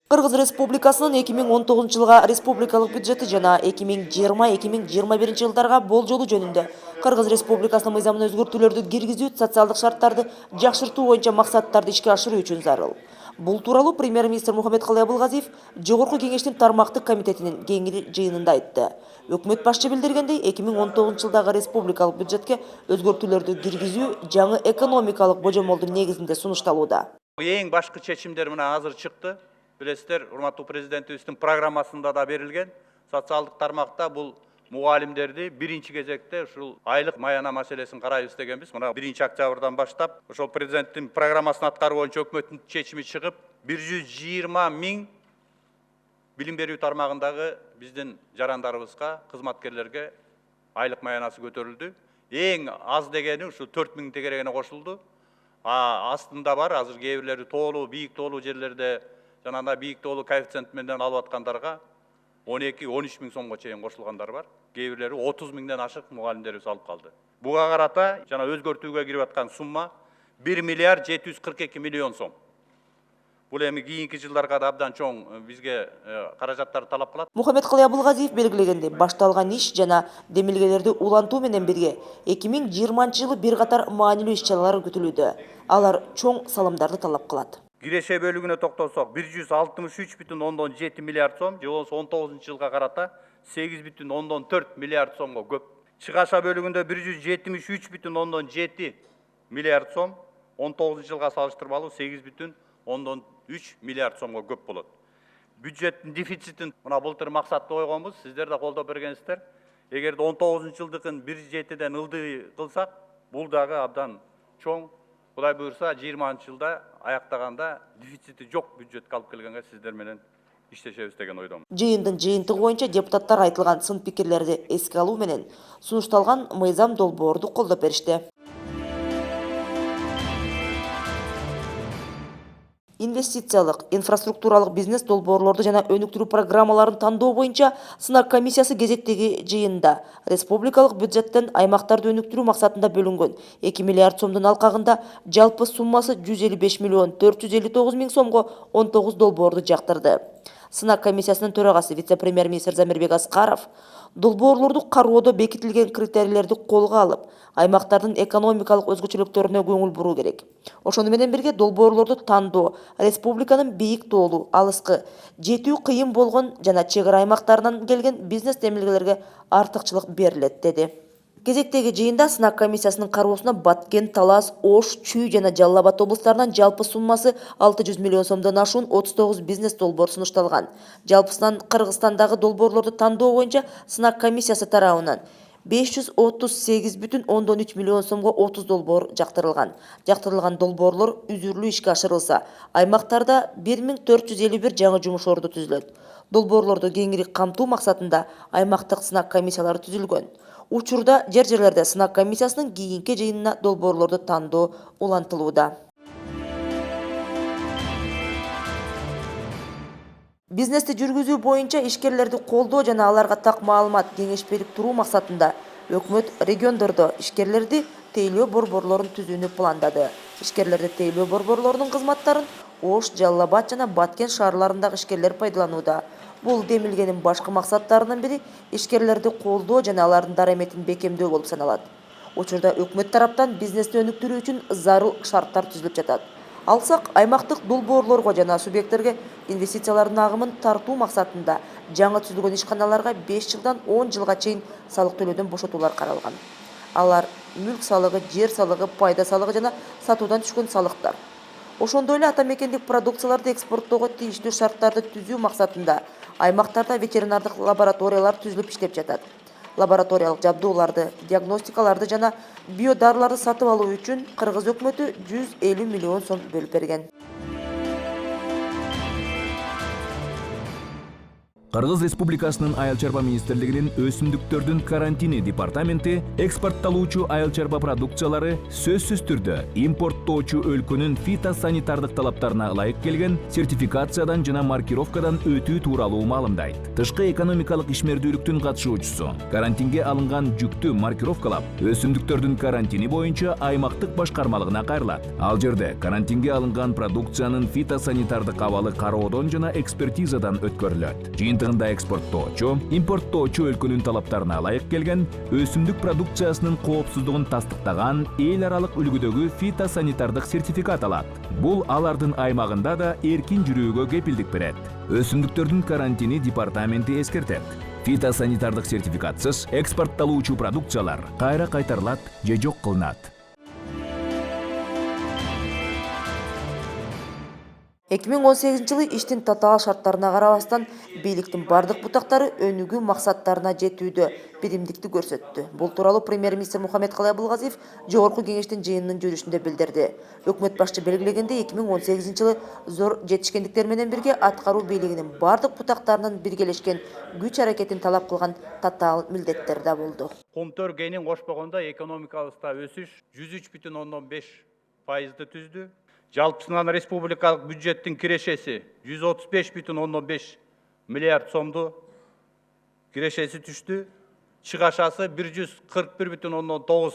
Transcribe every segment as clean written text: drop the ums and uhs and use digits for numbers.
Кыргыз Республикасынын 2019 жылга республикалык бюджети жана 2020-2021 жылдарга болжолу жөнүндө Кыргыз Республикасынын мыйзамына өзгөртүүлөрдү киргизүү социалдык шарттарды жакшыртуу боюнча максаттарды ишке ашыруу үчүн зарыл. Бул тууралуу премьер-министр Мухаммедкалый Абылгазиев Жогорку кеңештин тармактык комитетинин кеңири жыйынында айтты. Өкмөт башчы билдиргендей, 2019 жылдагы республикалык бюджетке өзгөртүүлөрдү киргизүү жаңы экономикалык божомолдун негизинде сунушталууда. Эң башкы чечимдер мына азыр чыкты. Билесиздер, урматтуу президентибиздин программасында да берилген. Социалдык тармакта бул мугалимдерди биринчи кезекте ушул айлык маяна маселесин карайбыз дегенбиз. Мына 1-октябрдан баштап ошол президенттин программасын аткаруу боюнча өкмөттүн чечими чыгып, 120 миң билим берүү тармагындагы биздин жарандарыбызга, кызматкерлерге айлык маянасы көтөрүлдү. Эң аз дегени ушу 4 миң тегерегине кошулду. Астында бар, азыр кээ бирлери тоолуу, бийик тоолуу жерлерде жанагындай бийик тоолуу коэффициент менен алып аткандарга 12-13 миң сомго чейин кошулгандар бар. Кээ бирлери 30 миңден ашык мугалимдерибиз алып калды. Буга карата жана өзгөртүүгө кирип аткан сумма 1 миллиард 742 миллион сом. Бул эми кийинки жылдарга да абдан чоң бизге каражаттар талап кылат. Мухаммедкалый Абылгазиев белгилегендей, башталган иш жана демилгелерди улантуу менен бирге 2020 жылы бир катар маанилүү иш-чаралар күтүлүүдө. Алар чоң салымдарды талап кылат. Киреше бөлүгүнө токтолсок, 163,7 миллиард сом, же болбосо 19 жылга карата 8,4 миллиард сомго көп. Чыгаша бөлүгүндө 173,7 миллиард сом, 19 жылга салыштырмалуу 8,3 миллиард сомго көп болот. Бюджеттин дефицитин мына былтыр максатты койгонбуз, сиздер да колдоп бергенсиздер. Эгерде 19 жылдыкын 1,7ден ылдый кылсак, бул дагы абдан чоң. Кудай буйрса 20 жылда аяктаганда дефицити жок бюджетке алып келгенге сиздер менен иштешебиз деген ойдомун. Жыйындын жыйынтыгы боюнча депутаттар айтылган сын пикирлерди эске алуу менен сунушталган мыйзам долбоорду колдоп беришти. Инвестициялык, инфраструктуралык бизнес долбоорлорду жана өнүктүрүү программаларын тандоо боюнча сынак комиссиясы кезектеги жыйында республикалык бюджеттен аймактарды өнүктүрүү максатында бөлүнгөн 2 миллиард сомдун алкагында жалпы суммасы 155 миллион 459 миң сомго 19 долбоорду жактырды. Сынак комиссиясынын төрагасы вице-премьер-министр Замирбек Аскаров долбоорлорду кароодо бекитилген критерийлерди колго алып, аймактардын экономикалык өзгөчөлүктөрүнө көңүл буруу керек. Ошону менен бирге долбоорлорду тандоо республиканын бийик тоолуу, алыскы, жетүү кыйын болгон жана чек ара аймактарынан келген бизнес демилгелерге артыкчылык берилет, деди. Кезектеги жыйында сынак комиссиясынын кароосуна Баткен, Талас, Ош, Чүй жана Жалал Абад облустарынан жалпы суммасы 600 миллион сомдон ашуун 39 бизнес долбоор сунушталган. Жалпысынан Кыргызстандагы долбоорлорду тандоо боюнча сынак комиссиясы тарабынан 538,3 миллион сомго 30 долбоор жактырылган. Жактырылган долбоорлор үзүрлүү ишке ашырылса, аймактарда 1451 жаңы жумуш орду түзүлөт. Долбоорлорду кеңири камтуу максатында аймактык сынак комиссиялары түзүлгөн. Учурда жер-жерлерде сынак комиссиясынын кийинки жыйынына долбоорлорду тандоо улантылууда. Бизнести жүргүзүү боюнча ишкерлерди колдоо жана аларга так маалымат, кеңеш берип туруу максатында өкмөт региондордо ишкерлерди тейлөө борборлорун түзүүнү пландады. Ишкерлерди тейлөө борборлорунун кызматтарын Ош, Жалал Абад жана Баткен шаарларындагы ишкерлер пайдаланууда. Бул демилгенин башкы максаттарынын бири ишкерлерди колдоо жана алардын дараметин бекемдөө болуп саналат. Учурда өкмөт тараптан бизнести өнүктүрүү үчүн зарыл шарттар түзүлүп жатат. Алсак, аймактык долбоорлорго жана субъекттерге инвестициялардын агымын тартуу максатында жаңы түзүлгөн ишканаларга 5 жылдан 10 жылга чейин салык төлөөдөн бошотуулар каралган. Алар мүлк салыгы, жер салыгы, пайда салыгы жана сатуудан түшкөн салыктар. Ошондой эле ата мекендик продукцияларды экспорттоого тийиштүү шарттарды түзүү максатында аймактарда ветеринардык лабораториялар түзүлүп иштеп жатат. Лабораториялык жабдууларды, диагностикаларды жана биодарларды сатып алуу үчүн Кыргыз өкмөтү 150 миллион сом бөлүп берген. Кыргыз Республикасынын Айыл чарба министрлигинин өсүмдүктөрдүн карантини департаменти экспортталуучу айыл чарба продукциялары сөзсүз түрдө импорттоочу өлкөнүн фитосанитардык талаптарына ылайык келген сертификациядан жана маркировкадан өтүү тууралуу маалымдайт. Тышкы экономикалык ишмердүүлүктүн катышуучусу карантинге алынган жүктү маркировкалап, өсүмдүктөрдүн карантини боюнча аймактык башкармалыгына кайрылат. Ал жерде карантинге алынган продукциянын фитосанитардык абалы кароодон жана экспертизадан өткөрүлөт. Жыйынтыгында экспорттоочу, импорттоочу өлкөнүн талаптарына ылайык келген өсүмдүк продукциясынын коопсуздугун тастыктаган эл аралык үлгүдөгү фитосанитардык сертификат алат. Бул алардын аймагында да эркин жүрүүгө кепилдик берет. Өсүмдүктөрдүн карантини департаменти эскертет. Фитосанитардык сертификатсыз экспортталуучу продукциялар кайра кайтарылат же жок кылынат. 2018 жылы иштин татаал шарттарына карабастан бийликтин бардык бутактары өнүгүү максаттарына жетүүдө биримдикти көрсөттү. Бул тууралуу премьер-министр Мухаммедкалый Абылгазиев Жогорку кеңештин жыйынынын жүрүшүндө билдирди. Өкмөт башчы белгилегендей, 2018 жылы зор жетишкендиктер менен бирге аткаруу бийлигинин бардык бутактарынын биргелешкен күч аракетин талап кылган татаал милдеттер да болду. Комтөр кенин кошпогондо экономикабызда өсүш 103,5% түздү. Жалпысынан республикалык бюджеттин кирешеси 135,5 миллиард сомду кирешеси түштү. Чыгашасы 141,9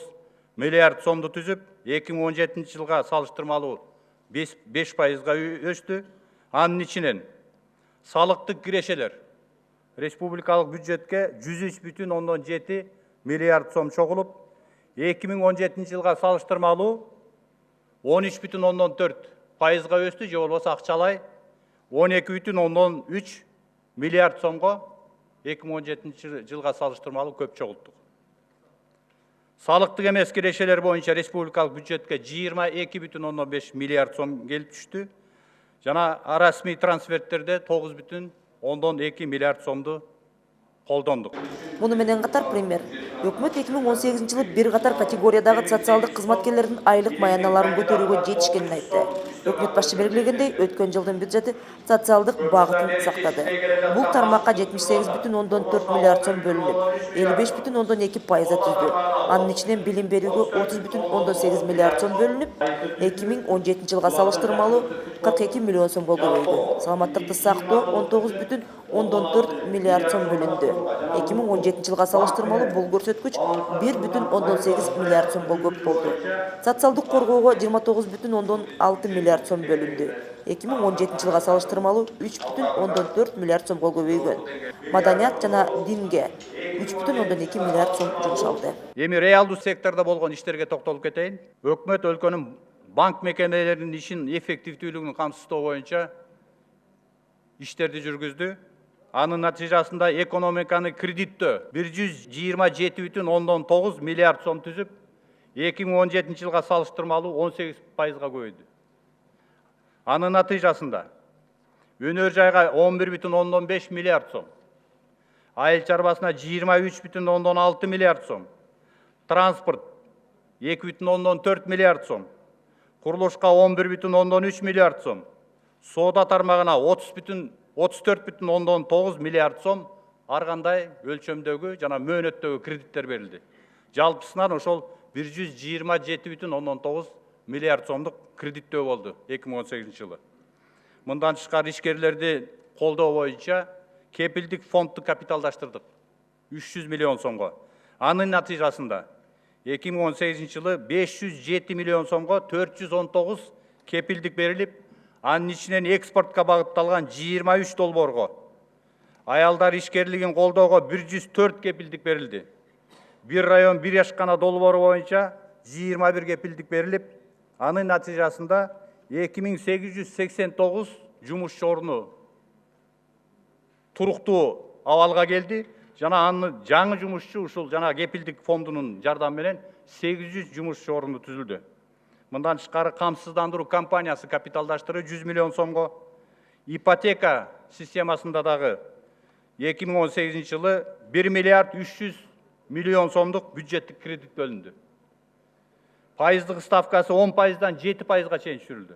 миллиард сомду түзүп, 2017 жылга салыштырмалуу 5%га өстү. Анын ичинен салыктык кирешелер республикалык бюджетке 103,7 миллиард сом чогулуп, 2017 жылга салыштырмалуу 13,4%га өстү, же болбосо акчалай 12,3 миллиард сомго 2017 жылга салыштырмалуу көп чогулттук. Салыктык эмес кирешелер боюнча республикалык бюджетке 22,5 миллиард сом келип түштү. Жана расмий трансферттерде 9,2 миллиард сомду колдондук. Муну менен катар премьер өкмөт 2018 жылы бир катар категориядагы социалдык кызматкерлердин айлык маяналарын көтөрүүгө жетишкенин айтты. Өкмөт башчы белгилегендей, өткөн жылдын бюджети социалдык багытын сактады. Бул тармакка 78,4 миллиард сом бөлүнүп, 55,2%-а түздү. Анын ичинен билим берүүгө 30,8 миллиард сом бөлүнүп, 2017 жылга салыштырмалуу 42 миллион сомго көбөйгөн. Саламаттыкты сактоо 19,4 миллиард сом бөлүндү. 2017 жылга салыштырмалуу бул көрсөткүч 1,8 миллиард сомго көп болду. Социалдык коргоого 29,6 миллиард сом бөлүндү. 2017 жылга салыштырмалуу 3,4 миллиард сомго көбөйгөн. Маданият жана динге 3,2 миллиард сом жумшалды. Эми реалдуу сектордо болгон иштерге токтолуп кетейин. Өкмөт өлкөнүн банк мекемелеринин ишин эффективдүүлүгүн камсыздоо боюнча иштерди жүргүздү. Анын натыйжасында экономиканы кредиттөө 127,9 миллиард сом түзүп, 2017 жылга салыштырмалуу 18%га көбөйдү. Анын натыйжасында өнөр жайга 11,5 миллиард сом, айыл чарбасына 23,6 миллиард сом, транспорт 2,4 миллиард сом, курулушка 11,3 миллиард сом, соода тармагына 34,9 миллиард сом ар кандай өлчөмдөгү жана мөөнөттөгү кредиттер берилди. Жалпысынан ошол 127,9 миллиард сомдук кредиттөө болду 2018 жылы. Мындан тышкары ишкерлерди колдоо боюнча кепилдик фондду капиталдаштырдык 300 миллион сомго. Анын натыйжасында 2018 жылы 507 миллион сомго 419 кепилдик берилип, анын ичинен экспортко багытталган 23 долбоорго, аялдар ишкерлигин колдоого 104 кепилдик берилди. Бир район бир ашкана долбоору боюнча 21 кепилдик берилип, анын натыйжасында 2889 жумушчу орну туруктуу абалга келди. Жана аны жаңы жумушчу ушул жана кепилдик фондунун жардамы менен 800 жумушчу орну түзүлдү. Мындан тышкары камсыздандыруу компаниясы капиталдаштыруу 100 миллион сомго, ипотека системасында дагы 2018 жылы 1 миллиард 300 миллион сомдук бюджеттик кредит бөлүндү. Пайыздык ставкасы 10%дан 7%га чейин түшүрүлдү.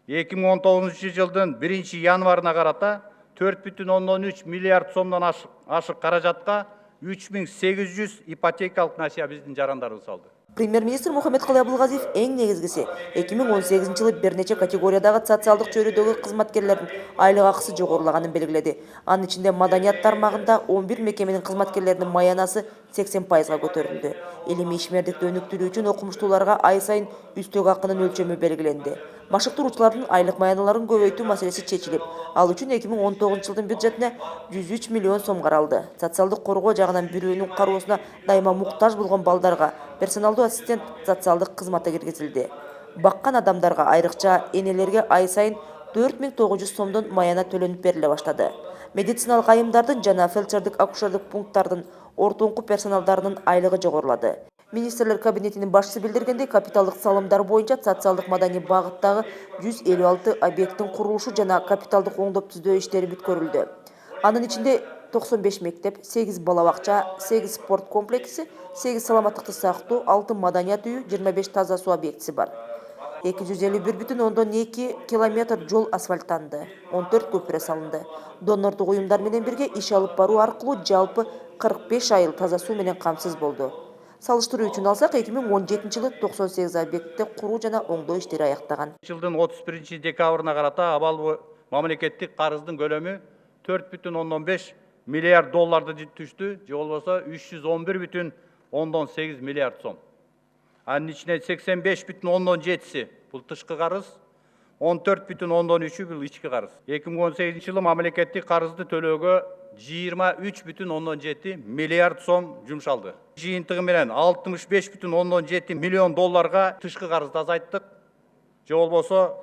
2019 жылдын 1 январына карата 4,3 миллиард сомдон ашык каражатка 3800 ипотекалык насыя биздин жарандарыбыз алды. Премьер-министр Мухаммедкалый Абылгазиев эң негизгиси 2018 жылы бир нече категориядагы социалдык чөйрөдөгү кызматкерлердин айлык акысы жогорулаганын белгиледи. Анын ичинде маданият тармагында 11 мекеменин кызматкерлеринин маянасы 80%га көтөрүлдү. Илимий ишмердикти өнүктүрүү үчүн окумуштууларга ай сайын үстөк акынын өлчөмү белгиленди. Машыктыруучулардын айлык маянalарын көбөйтүү маселеси чечилип, ал үчүн 2019 жылдын бюджетине 103 миллион сом каралды. Социалдык коргоо жагынан бирөөнүн кароосуна дайыма муктаж болгон балдарга персоналдуу ассистент социалдык кызматы киргизилди. Баккан адамдарга, айрыкча энелерге ай сайын 4900 сомдон маяна төлөнүп бериле баштады. Медициналык айымдардын жана фельдшердик акушерлик пункттардын ортоңку персоналдарынын айлыгы жогорулады. Министрлер кабинетинин башчысы билдиргендей, капиталдык салымдар боюнча социалдык маданий багыттагы 156 объекттин курулушу жана капиталдык оңдоп түзөө иштери бүткөрүлдү. Анын ичинде 95 мектеп, 8 бала бакча, 8 спорт комплекси, 8 саламаттыкты сактоо, 6 маданият үйү, 25 таза суу объектиси бар. 251,2 километр жол асфальттанды, 14 көпүрө салынды. Донордук уюмдар менен бирге иш алып баруу аркылуу жалпы 45 айыл таза суу менен камсыз болду. Салыштыруу үчүн алсак, 2017 жылы 98 объектте куруу жана оңдоо иштери аяктаган. Жылдын 31 декабрына карата абал мамлекеттик карыздын көлөмү 4,5 миллиард долларды түштү, же болбосо 311,8 миллиард сом. Анын ичинен 85,7 бул тышкы карыз, 14,3 бул ички карыз. 2018 жылы мамлекеттик карызды төлөөгө 23,7 миллиард сом жумшалды. Жыйынтыгы менен 65,7 миллион долларга тышкы карызды азайттык, же болбосо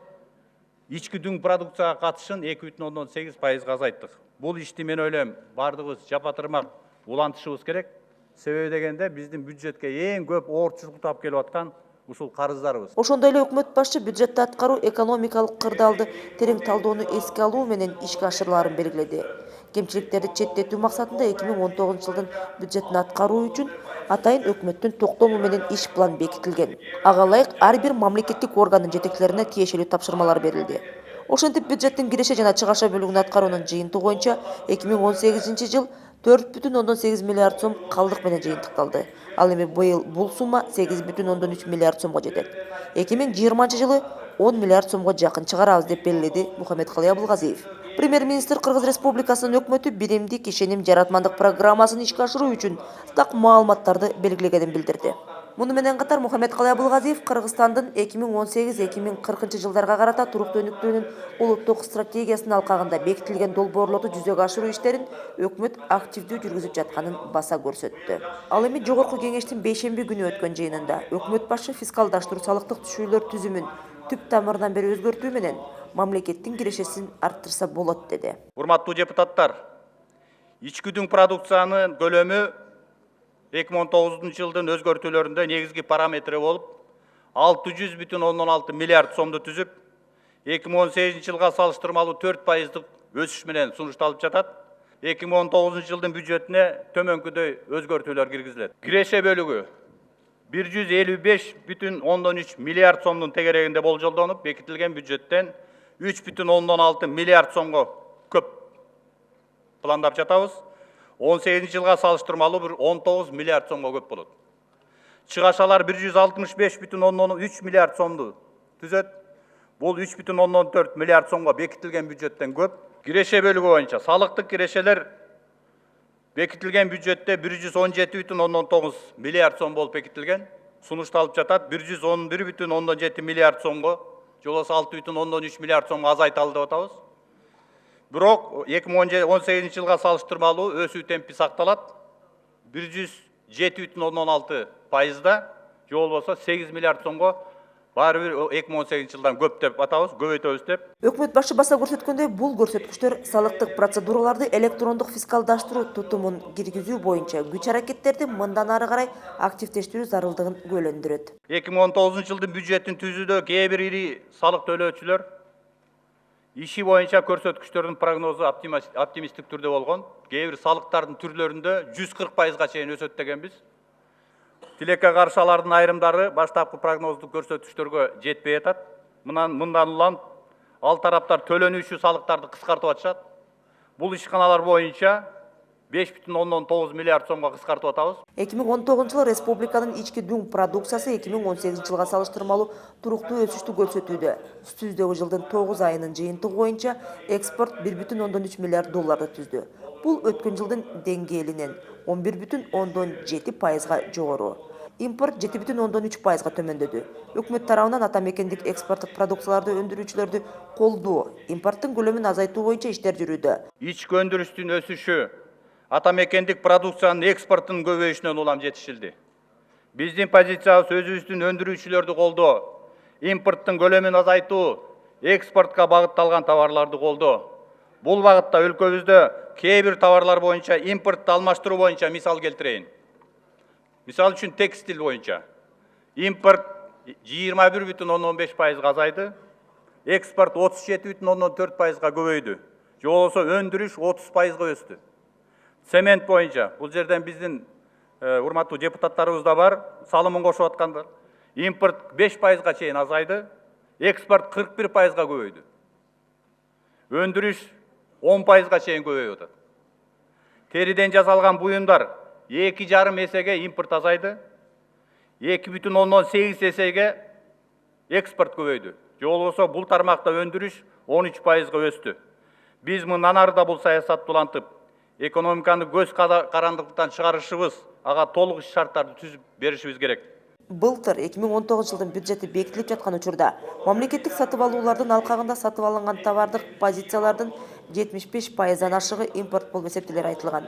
ички дүң продукцияга катышын 2,8%га азайттык. Бул ишти мен ойлойм бардыгыбыз жапатырмак улантышыбыз керек. Себеби дегенде биздин бюджетке эң көп оорчулукту алып келип аткан ушул карыздарыбыз. Ошондой эле өкмөт башчы бюджетти аткаруу экономикалык кырдаалды терең талдоону эске алуу менен ишке ашырылаарын белгиледи. Кемчиликтерди четтетүү максатында 2019 жылдын бюджетин аткаруу үчүн атайын өкмөттүн токтому менен иш план бекитилген. Ага ылайык ар бир мамлекеттик органдын жетекчилерине тиешелүү тапшырмалар берилди. Ошентип бюджеттин киреше жана чыгаша бөлүгүн аткаруунун жыйынтыгы боюнча 2018 жыл 4,8 миллиард сом калдык менен жыйынтыкталды. Ал эми быйыл бул сумма 8,3 миллиард сомго жетет. 2020 жылы 10 миллиард сомго жакын чыгарабыз деп белгиледи Мухаммедкалый Абылгазиев. Премьер-министр Кыргыз Республикасынын өкмөтү биримдик ишеним жаратмандык программасын ишке ашыруу үчүн так маалыматтарды белгилегенин билдирди. Муну менен катар Мухаммедкалый Абылгазиев Кыргызстандын 2018-2040 жылдарга карата туруктуу өнүктүүнүн улуттук стратегиясынын алкагында бекитилген долбоорлорду жүзөгө ашыруу иштерин өкмөт активдүү жүргүзүп жатканын баса көрсөттү. Ал эми жогорку кеңештин бейшемби күнү өткөн жыйынында өкмөт башы фискалдаштыруу салыктык түшүрүүлөр түзүмүн түп тамырынан бери өзгөртүү менен мамлекеттин кирешесин арттырса болот деди. Урматтуу депутаттар, ички дүң продукциянын көлөмү 2019 жылдын өзгөртүүлөрүндө негизги параметри болуп 600,6 миллиард сомду түзүп, 2018 жылга салыштырмалуу 4%дык өсүш менен сунушталып жатат. 2019 жылдын бюджетине төмөнкүдөй өзгөртүүлөр киргизилет. Киреше бөлүгү 155,3 миллиард сомдун тегерегинде болжолдонуп, бекитилген бюджеттен 3,6 миллиард сомго көп пландап жатабыз. 18 жылга салыштырмалуу 19 миллиард сомго көп болот. Чыгашалар 165,3 миллиард сомду түзөт. Бул 3,4 миллиард сомго бекитилген бюджеттен көп. Киреше бөлүгү боюнча салыктык кирешелер бекитилген бюджетте 117,9 миллиард сом болуп бекитилген. Сунушталып жатат 111,7 миллиард сомго, же болбосо 6,3 миллиард сомго азайтылды деп атабыз. Бирок 2018 жылга салыштырмалуу өсүү темпи сакталат. 107,6%, же болбосо 8 миллиард сомго баары бир 2018 жылдан көп деп атабыз, көбөйтөбүз деп. Өкмөт башы баса көрсөткөндөй, бул көрсөткүчтөр салыктык процедураларды электрондук фискалдаштыруу тутумун киргизүү боюнча күч аракеттерди мындан ары карай активдештирүү зарылдыгын күбөлөндүрөт. 2019 жылдын бюджетин түзүүдө кээ бир ири салык төлөөчүлөр иши боюнча көрсөткүчтөрдүн прогнозу оптимисттик түрдө болгон. Кээ бир салыктардын түрлөрүндө 140%га чейин өсөт дегенбиз. Тилекке каршылардын айрымдары баштапкы прогноздук көрсөткүчтөргө жетпей атат. Мындан улам ал тараптар төлөнүүчү салыктарды кыскартып атышат. Бул ишканалар боюнча 5,9 миллиард сомго кыскартып атабыз. 2019 жылы республиканын ички дүң продукциясы 2018 жылга салыштырмалуу туруктуу өсүштү көрсөтүүдө. Үстүбүздөгү жылдын 9 айынын жыйынтыгы боюнча экспорт 1,3 миллиард долларды түздү. Бул өткөн жылдын деңгээлинен 11,7% жогору. Импорт 7,3% төмөндөдү. Өкмөт тарабынан ата мекендик экспорттук продукцияларды өндүрүүчүлөрдү колдоо, импорттун көлөмүн азайтуу боюнча иштер жүрүүдө. Ички өндүрүштүн өсүшү ата мекендик продукциянын экспортунун көбөйүшүнөн улам жетишилди. Биздин позициябыз өзүбүздүн өндүрүүчүлөрдү колдоо, импорттун көлөмүн азайтуу, экспортко багытталган товарларды колдоо. Бул багытта өлкөбүздө кээ бир товарлар боюнча импортту алмаштыруу боюнча мисал келтирейин. Мисал үчүн текстил боюнча импорт 21,15% азайды, экспорт 37,4%га көбөйдү. Же болбосо өндүрүш 30%га өстү. Цемент боюнча бул жерден биздин урматтуу депутаттарыбыз да бар, салымын кошуп аткандар. Импорт 5%га чейин азайды, экспорт 41%га көбөйдү. Өндүрүш 10%га чейин көбөйүп атат. Териден жасалган буюмдар 2,5 эсеге импорт азайды, 2,8 эсеге экспорт көбөйдү. Же болбосо бул тармакта өндүрүш 13%га өстү. Биз мындан ары да бул саясатты улантып, экономиканы көз карандыктан чыгарышыбыз, ага толук иш шарттарды түзүп беришибиз керек. Былтыр 2019 жылдын бюджети бекитилип жаткан учурда мамлекеттик сатып алуулардын алкагында сатып алынган товардык позициялардын 75%дан ашыгы импорт болуп эсептелери айтылган.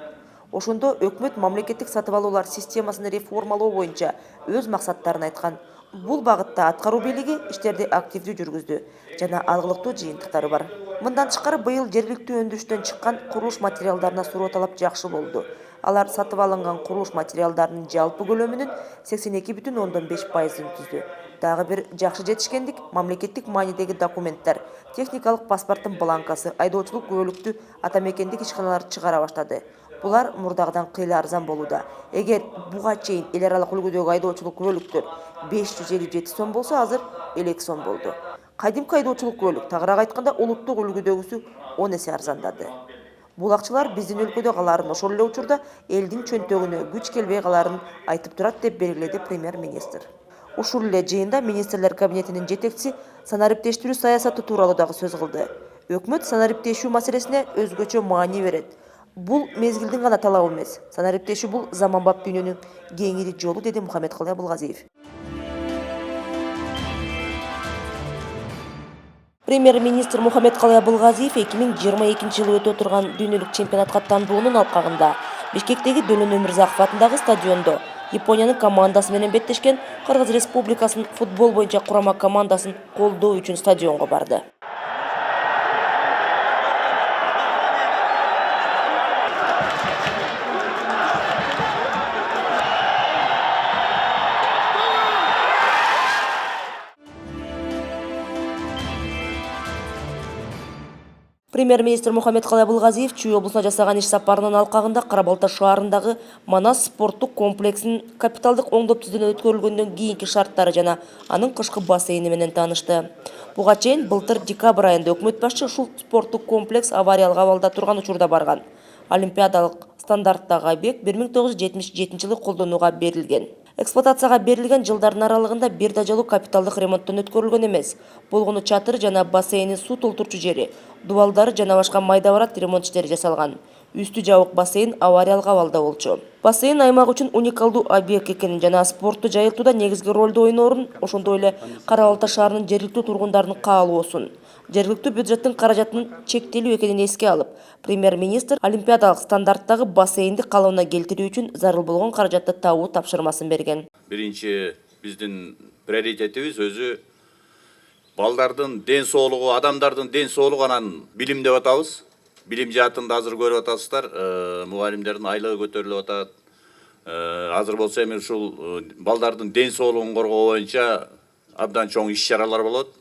Ошондо өкмөт мамлекеттик сатып алуулар системасын реформалоо боюнча өз максаттарын айткан. Бул багытта аткаруу бийлиги иштерди активдүү жүргүздү жана алгылыктуу жыйынтыктары бар. Мындан тышкары быйыл жергиликтүү өндүрүштөн чыккан курулуш материалдарына суроо талап жакшы болду. Алар сатып алынган курулуш материалдарынын жалпы көлөмүнүн 82,5%ын түздү. Дагы бир жакшы жетишкендик мамлекеттик маанидеги документтер, техникалык паспорттун бланкасы, айдоочулук күбөлүктү ата мекендик ишканалар чыгара баштады. Булар мурдагыдан кыйла арзан болууда. Эгер буга чейин эл аралык үлгүдөгү айдоочулук күбөлүктөр 557 сом болсо, азыр 50 сом болду. Кадимки айдоочулук күбөлүк, тагыраак айтканда, улуттук үлгүдөгүсү 10 эсе арзандады. Бул акчалар биздин өлкөдө калаарын, ошол эле учурда элдин чөнтөгүнө күч келбей калаарын айтып турат деп белгиледи премьер-министр. Ушул эле жыйында министрлер кабинетинин жетекчиси санариптештирүү саясаты тууралуу дагы сөз кылды. Өкмөт санариптешүү маселесине өзгөчө маани берет. Бул мезгилдин гана талабы эмес. Санариптешүү бул заманбап дүйнөнүн кеңири жолу, деди Мухаммедкалый Абылгазиев. Премьер-министр Мухаммедкалый Абылгазиев 2022 жылы өтө турган дүйнөлүк чемпионатка аттануунун алкагында Бишкектеги Дөлөн Өмүрзаков атындагы стадиондо Япониянын командасы менен беттешкен Кыргыз Республикасынын футбол боюнча курама командасын колдоо үчүн стадионго барды. Премьер-министр Мухаммедкалый Абылгазиев Чүй облусуна жасаган иш сапарынын алкагында Кара-Балта шаарындагы Манас спорттук комплексинин капиталдык оңдоп түздөн өткөрүлгөндөн кийинки шарттары жана анын кышкы бассейни менен таанышты. Буга чейин былтыр декабрь айында өкмөт башчы ушул спорттук комплекс авариялык абалда турган учурда барган. Олимпиадалык стандарттагы объект 1977 жылы колдонууга берилген. Эксплуатацияга берилген жылдардын аралыгында бир да жолу капиталдык ремонттон өткөрүлгөн эмес. Болгону чатыр жана бассейндин суу толтурчу жери, дубалдары жана башка майда барат ремонт иштери жасалган. Үстү жабык бассейн авариялык абалда болчу. Бассейн аймак үчүн уникалдуу объект экенин жана спортту жайылтууда негизги ролду ойноорун, ошондой эле Кара-Балта шаарынын жергиликтүү тургундарынын каалоосун, жергиликтүү бюджеттин каражатынын чектелүү экенин эске алып, премьер-министр олимпиадалык стандарттагы бассейнди калыбына келтирүү үчүн зарыл болгон каражатты табуу тапшырмасын берген. Биринчи биздин приоритетибиз өзү балдардын ден соолугу, адамдардын ден соолугу, анан билим деп атабыз. Билим жаатында азыр көрүп атасыздар, мугалимдердин айлыгы көтөрүлүп атат. Азыр болсо эми ушул балдардын ден соолугун коргоо боюнча абдан чоң иш чаралар болот.